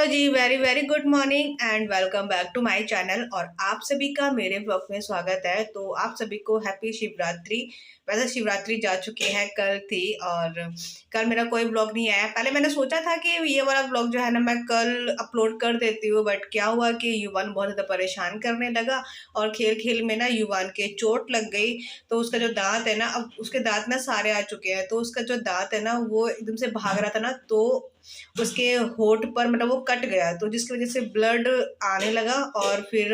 Hello जी, very very good morning and welcome back to my channel. और आप सभी का मेरे ब्लॉग में स्वागत है। तो आप सभी को हैप्पी शिवरात्रि। वैसे शिवरात्रि जा चुकी है, कल थी और कल मेरा कोई ब्लॉग नहीं आया। पहले मैंने सोचा था कि ये वाला ब्लॉग जो है ना मैं कल अपलोड कर देती हूँ, बट क्या हुआ कि युवान बहुत ज़्यादा परेशान करने लगा और खेल खेल में ना युवान के चोट लग गई। तो उसका जो दांत है ना, अब उसके दांत ना सारे आ चुके हैं, तो उसका जो दांत है ना वो एकदम से भाग रहा था ना, तो उसके होठ पर मतलब वो कट गया, तो जिसकी वजह से ब्लड आने लगा और फिर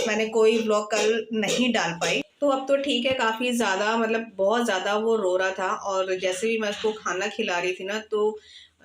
मैंने कोई ब्लॉग कल नहीं डाल पाई। तो अब तो ठीक है, काफ़ी ज़्यादा मतलब बहुत ज़्यादा वो रो रहा था और जैसे भी मैं उसको खाना खिला रही थी ना, तो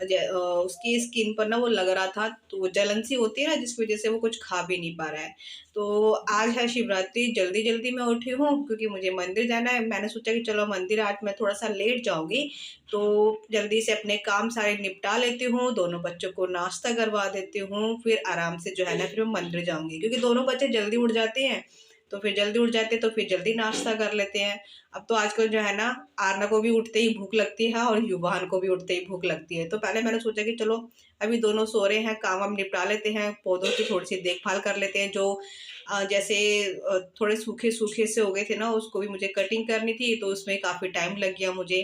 उसकी स्किन पर ना वो लग रहा था, तो वो जलन सी होती है ना, जिसकी वजह से वो कुछ खा भी नहीं पा रहा है। तो आज है शिवरात्रि, जल्दी जल्दी मैं उठी हूँ क्योंकि मुझे मंदिर जाना है। मैंने सोचा कि चलो मंदिर आज मैं थोड़ा सा लेट जाऊंगी, तो जल्दी से अपने काम सारे निपटा लेती हूँ, दोनों बच्चों को नाश्ता करवा देती हूँ, फिर आराम से जो है ना फिर मैं मंदिर जाऊंगी, क्योंकि दोनों बच्चे जल्दी उठ जाते हैं। तो फिर जल्दी उठ जाते हैं तो फिर जल्दी नाश्ता कर लेते हैं। अब तो आजकल जो है ना, आरना को भी उठते ही भूख लगती है और युवान को भी उठते ही भूख लगती है। तो पहले मैंने सोचा कि चलो अभी दोनों सो रहे हैं, काम वाम निपटा लेते हैं, पौधों की थोड़ी सी देखभाल कर लेते हैं। जो जैसे थोड़े सूखे सूखे से हो गए थे ना, उसको भी मुझे कटिंग करनी थी, तो उसमें काफ़ी टाइम लग गया मुझे।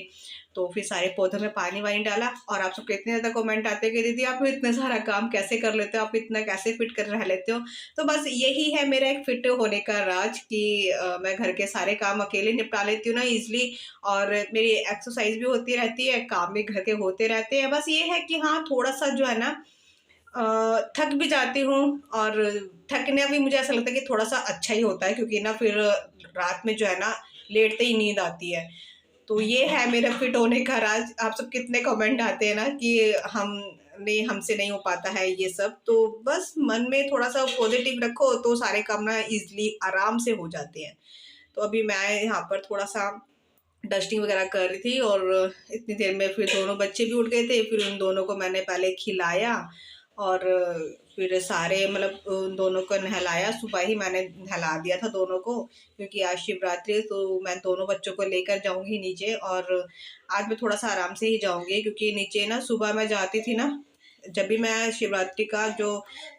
तो फिर सारे पौधों में पानी वानी डाला। और आप सबके इतने ज़्यादा कमेंट आते हैं कि दीदी आप इतना सारा काम कैसे कर लेते हो, आप इतना कैसे फिट कर रह लेते हो। तो बस यही है मेरा एक फिट होने का राज कि मैं घर के सारे काम अकेले निपटा लेती हूँ ना ईजिली, और मेरी एक्सरसाइज भी होती रहती है, काम भी घर के होते रहते हैं। बस ये है कि हाँ, थोड़ा सा जो है ना थक भी जाती हूँ, और थकने भी मुझे ऐसा लगता है कि थोड़ा सा अच्छा ही होता है, क्योंकि ना फिर रात में जो है ना लेटते ही नींद आती है। तो ये है मेरा फिट होने का राज। आप सब कितने कमेंट आते हैं ना कि हम नहीं, हमसे नहीं हो पाता है ये सब। तो बस मन में थोड़ा सा पॉजिटिव रखो तो सारे काम ना इजली आराम से हो जाते हैं। तो अभी मैं यहाँ पर थोड़ा सा डस्टिंग वगैरह कर रही थी, और इतनी देर में फिर दोनों बच्चे भी उठ गए थे। फिर उन दोनों को मैंने पहले खिलाया और फिर सारे मतलब उन दोनों को नहलाया। सुबह ही मैंने नहला दिया था दोनों को, क्योंकि आज शिवरात्रि है, तो मैं दोनों बच्चों को लेकर जाऊंगी नीचे। और आज मैं थोड़ा सा आराम से ही जाऊंगी, क्योंकि नीचे ना सुबह मैं जाती थी ना, जब भी मैं शिवरात्रि का जो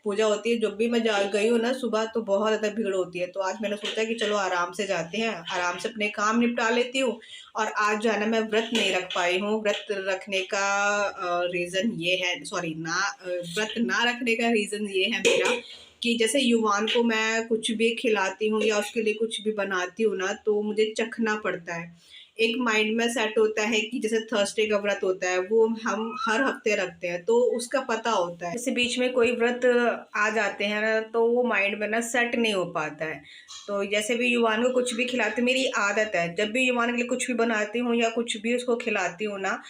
पूजा होती है, जब भी मैं जा गई हूँ ना सुबह, तो बहुत ज़्यादा भीड़ होती है। तो आज मैंने सोचा कि चलो आराम से जाते हैं, आराम से अपने काम निपटा लेती हूँ। और आज जो है ना मैं व्रत नहीं रख पाई हूँ। व्रत रखने का रीज़न ये है, सॉरी ना, व्रत ना रखने का रीज़न ये है मेरा कि जैसे युवान को मैं कुछ भी खिलाती हूँ या उसके लिए कुछ भी बनाती हूँ ना, तो मुझे चखना पड़ता है। एक माइंड में सेट होता है कि जैसे थर्सडे का व्रत होता है, वो हम हर हफ्ते रखते हैं, तो उसका पता होता है। जैसे बीच में कोई व्रत आ जाते हैं ना, तो वो माइंड में ना सेट नहीं हो पाता है। तो जैसे भी युवान को कुछ भी खिलाते, मेरी आदत है जब भी युवान के लिए कुछ भी बनाती हूँ या कुछ भी उसको खिलाती हूँ ना,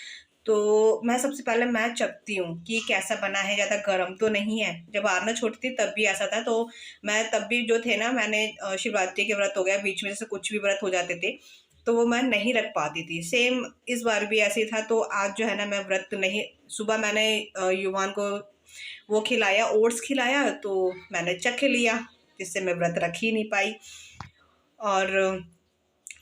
तो मैं सबसे पहले मैं चखती हूँ कि कैसा बना है, ज़्यादा गर्म तो नहीं है। जब आरना छोटी थी तब भी ऐसा था, तो मैं तब भी जो थे ना, मैंने शिवरात्रि के व्रत हो गया, बीच में जैसे कुछ भी व्रत हो जाते थे, तो वो मैं नहीं रख पाती थी। सेम इस बार भी ऐसे ही था। तो आज जो है ना मैं व्रत नहीं, सुबह मैंने युवान को वो खिलाया, ओट्स खिलाया, तो मैंने चख लिया, जिससे मैं व्रत रख ही नहीं पाई। और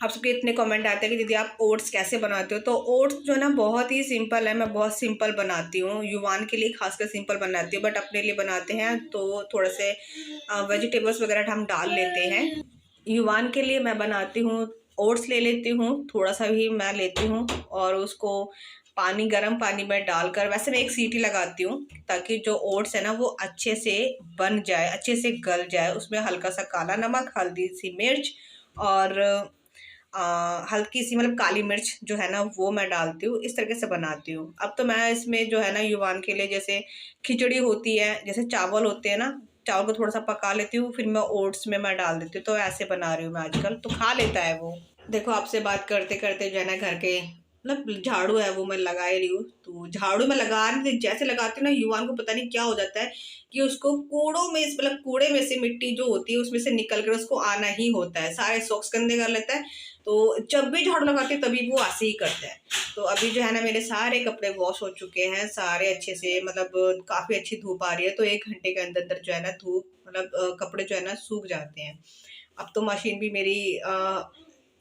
आप सबके इतने कमेंट आते हैं कि दीदी आप ओट्स कैसे बनाते हो। तो ओट्स जो है ना बहुत ही सिंपल है, मैं बहुत सिंपल बनाती हूँ। युवान के लिए खासकर सिंपल बनाती हूँ, बट अपने लिए बनाते हैं तो थोड़े से वेजिटेबल्स वगैरह हम डाल लेते हैं। युवान के लिए मैं बनाती हूँ, ओट्स ले लेती हूँ, थोड़ा सा भी मैं लेती हूँ, और उसको पानी, गर्म पानी में डालकर, वैसे मैं एक सीटी लगाती हूँ, ताकि जो ओट्स है ना वो अच्छे से बन जाए, अच्छे से गल जाए। उसमें हल्का सा काला नमक, हल्दी सी मिर्च और हल्की सी मतलब काली मिर्च जो है ना वो मैं डालती हूँ। इस तरीके से बनाती हूँ। अब तो मैं इसमें जो है ना युवान के लिए जैसे खिचड़ी होती है, जैसे चावल होते हैं ना, चावल को थोड़ा सा पका लेती हूँ, फिर मैं ओट्स में मैं डाल देती हूँ। तो ऐसे बना रही हूँ मैं आजकल, तो खा लेता है वो। देखो आपसे बात करते करते जो है ना घर के मतलब झाड़ू है वो मैं लगा ही रही हूँ। तो झाड़ू में लगा रही थी, जैसे लगाती हूँ ना, युवान को पता नहीं क्या हो जाता है कि उसको कूड़ों में मतलब कूड़े में से मिट्टी जो होती है उसमें से निकल कर उसको आना ही होता है, सारे सॉक्स गंदे कर लेता है। तो जब भी झाड़ू लगाती है तभी वो ऐसे ही करता है। तो अभी जो है ना मेरे सारे कपड़े वॉश हो चुके हैं, सारे अच्छे से, मतलब काफ़ी अच्छी धूप आ रही है, तो 1 घंटे के अंदर अंदर जो है ना धूप मतलब कपड़े जो है ना सूख जाते हैं। अब तो मशीन भी मेरी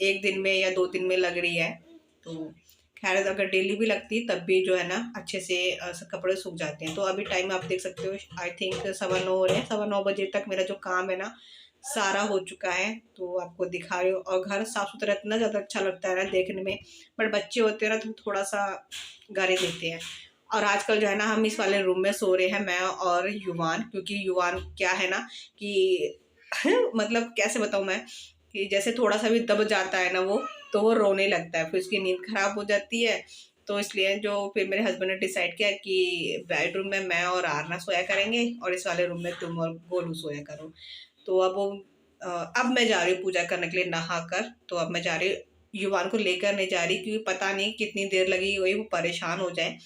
1 दिन में या 2 दिन में लग रही है। तो खैर अगर डेली भी लगती तब भी जो है ना अच्छे से कपड़े सूख जाते हैं। तो अभी टाइम आप देख सकते हो, आई थिंक 9:15 हो रहे हैं। 9:15 बजे तक मेरा जो काम है ना सारा हो चुका है। तो आपको दिखा रही हूँ, और घर साफ सुथरा इतना ज़्यादा अच्छा लगता है ना देखने में। बट बच्चे होते हैं ना तो थोड़ा सा गारे देते हैं। और आजकल जो है ना हम इस वाले रूम में सो रहे हैं, मैं और युवान, क्योंकि युवान क्या है ना कि मतलब कैसे बताऊँ मैं, कि जैसे थोड़ा सा भी दब जाता है ना वो, तो वो रोने लगता है, फिर उसकी नींद खराब हो जाती है। तो इसलिए जो फिर मेरे हस्बैंड ने डिसाइड किया कि बेडरूम में मैं और आरना सोया करेंगे और इस वाले रूम में तुम और गोलू सोया करो। तो अब वो अब मैं जा रही हूँ पूजा करने के लिए नहा कर। तो अब मैं जा रही हूँ, युवान को लेकर नहीं जा रही क्योंकि पता नहीं कितनी देर लगी, वही वो परेशान हो जाए।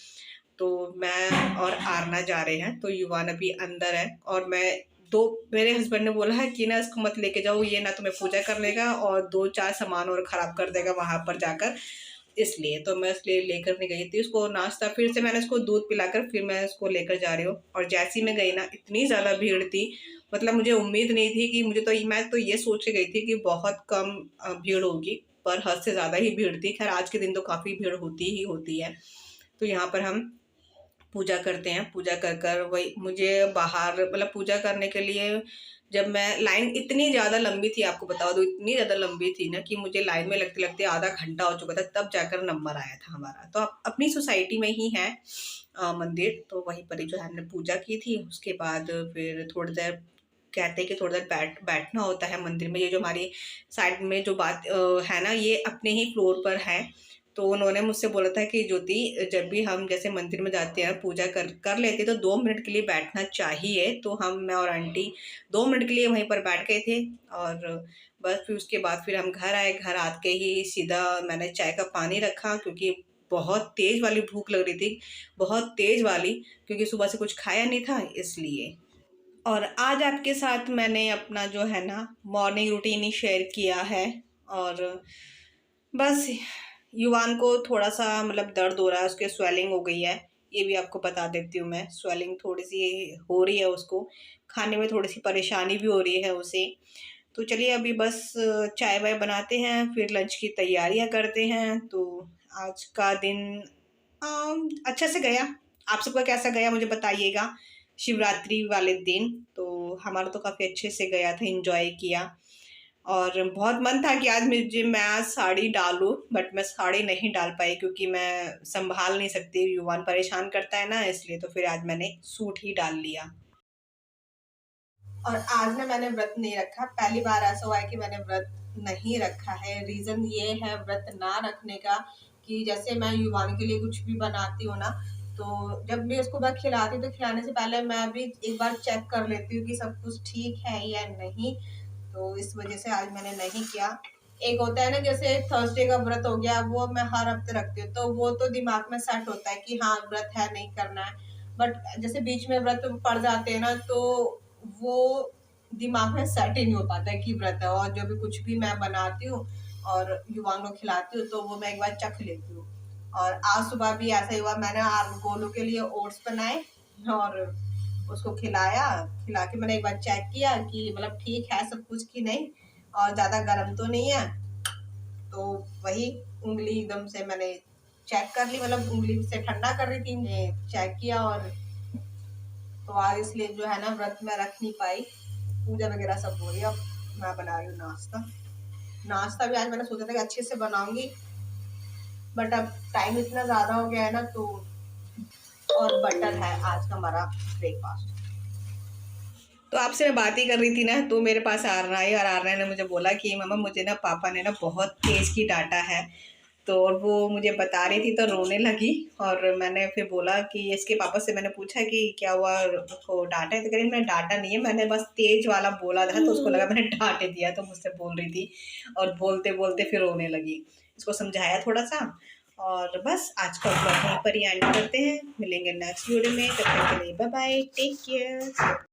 तो मैं और आरना जा रहे हैं। तो युवान अभी अंदर है, और मैं दो, मेरे हस्बैंड ने बोला है कि ना इसको मत लेके जाओ, ये ना तुम्हें पूजा कर लेगा और 2-4 सामान और खराब कर देगा वहां पर जाकर। इसलिए तो मैं इसलिए लेकर नहीं गई थी उसको नाश्ता। फिर से मैंने उसको दूध पिलाकर फिर मैं उसको लेकर जा रही हूँ। और जैसी मैं गई ना इतनी ज़्यादा भीड़ थी, मतलब मुझे उम्मीद नहीं थी कि मुझे तो, मैं तो ये सोच के गई थी कि बहुत कम भीड़ होगी, पर हद से ज़्यादा ही भीड़ थी। खैर आज के दिन तो काफ़ी भीड़ होती ही होती है। तो यहाँ पर हम पूजा करते हैं। पूजा कर कर वही मुझे बाहर, मतलब पूजा करने के लिए जब मैं, लाइन इतनी ज़्यादा लंबी थी, आपको बता दूँ इतनी ज़्यादा लंबी थी ना कि मुझे लाइन में लगते लगते आधा घंटा हो चुका था, तब जाकर नंबर आया था हमारा। तो अपनी सोसाइटी में ही है मंदिर, तो वहीं पर ही जो है हमने पूजा की थी। उसके बाद फिर थोड़ी देर, कहते हैं कि थोड़ी देर बैठना होता है मंदिर में। ये जो हमारी साइड में जो बात है ना, ये अपने ही फ्लोर पर है। तो उन्होंने मुझसे बोला था कि ज्योति, जब भी हम जैसे मंदिर में जाते हैं पूजा कर कर लेते तो 2 मिनट के लिए बैठना चाहिए। तो मैं और आंटी 2 मिनट के लिए वहीं पर बैठ गए थे। और बस फिर उसके बाद फिर हम घर आए। घर आके ही सीधा मैंने चाय का पानी रखा, क्योंकि बहुत तेज़ वाली भूख लग रही थी, बहुत तेज़ वाली, क्योंकि सुबह से कुछ खाया नहीं था इसलिए। और आज आपके साथ मैंने अपना जो है ना मॉर्निंग रूटीन ही शेयर किया है। और बस युवान को थोड़ा सा मतलब दर्द हो रहा है, उसके स्वेलिंग हो गई है, ये भी आपको बता देती हूँ मैं। स्वेलिंग थोड़ी सी हो रही है उसको, खाने में थोड़ी सी परेशानी भी हो रही है उसे। तो चलिए अभी बस चाय वाय बनाते हैं, फिर लंच की तैयारियां करते हैं। तो आज का दिन अच्छे से गया। आप सबका कैसा गया मुझे बताइएगा। शिवरात्रि वाले दिन तो हमारा तो काफ़ी अच्छे से गया था, एंजॉय किया। और बहुत मन था कि आज मैं साड़ी डालूं, बट मैं साड़ी नहीं डाल पाई क्योंकि मैं संभाल नहीं सकती, युवान परेशान करता है ना, इसलिए तो फिर आज मैंने सूट ही डाल लिया। और आज ना मैंने व्रत नहीं रखा, पहली बार ऐसा हुआ है कि मैंने व्रत नहीं रखा है। रीजन ये है व्रत ना रखने का कि जैसे मैं युवान के लिए कुछ भी बनाती हूँ ना, तो जब भी उसको मैं खिलाती हूँ तो खिलाने से पहले मैं भी एक बार चेक कर लेती हूँ कि सब कुछ ठीक है या नहीं। तो इस वजह से आज मैंने नहीं किया। एक होता है ना जैसे थर्सडे का व्रत हो गया, वो मैं हर हफ्ते रखती हूँ, तो वो तो दिमाग में सेट होता है कि हाँ व्रत है, नहीं करना है। बट जैसे बीच में व्रत पड़ जाते हैं ना, तो वो दिमाग में सेट ही नहीं हो पाता है कि व्रत है। और जो भी कुछ भी मैं बनाती हूँ और युवाओं को खिलाती हूँ तो वो मैं एक बार चख लेती हूँ। और आज सुबह भी ऐसा ही हुआ, मैंने गोलू के लिए ओट्स बनाए और उसको खिलाया। खिला के मैंने एक बार चेक किया कि मतलब ठीक है सब कुछ कि नहीं, और ज़्यादा गर्म तो नहीं है। तो वही उंगली एकदम से मैंने चेक कर ली, मतलब उंगली से ठंडा कर रही थी, चेक किया। और तो आज इसलिए जो है ना व्रत में रख नहीं पाई। पूजा वगैरह सब हो रही है, अब मैं बना रही हूँ नाश्ता। नाश्ता भी आज मैंने सोचा था कि अच्छे से बनाऊंगी, बट अब टाइम इतना ज़्यादा हो गया है ना, तो और बटर है आज का हमारा ब्रेकफास्ट। तो आपसे मैं बात ही कर रही थी ना, तो मेरे पास आरना आई और आरना ने मुझे बोला कि मम्मा मुझे ना पापा ने ना बहुत तेज़ की डांटा है। तो और वो मुझे बता रही थी तो रोने लगी। और मैंने फिर बोला कि इसके पापा से मैंने पूछा कि क्या हुआ, उसको डांटा है? तो कह रही मैंने डांटा नहीं है, मैंने बस तेज वाला बोला था तो उसको लगा मैंने डांटे दिया, तो मुझसे बोल रही थी। और बोलते बोलते फिर रोने लगी। इसको समझाया थोड़ा सा। और बस आज का ब्लॉग यहीं पर ही एंड करते हैं। मिलेंगे नेक्स्ट वीडियो में, तब तक के लिए बाय बाय, टेक केयर।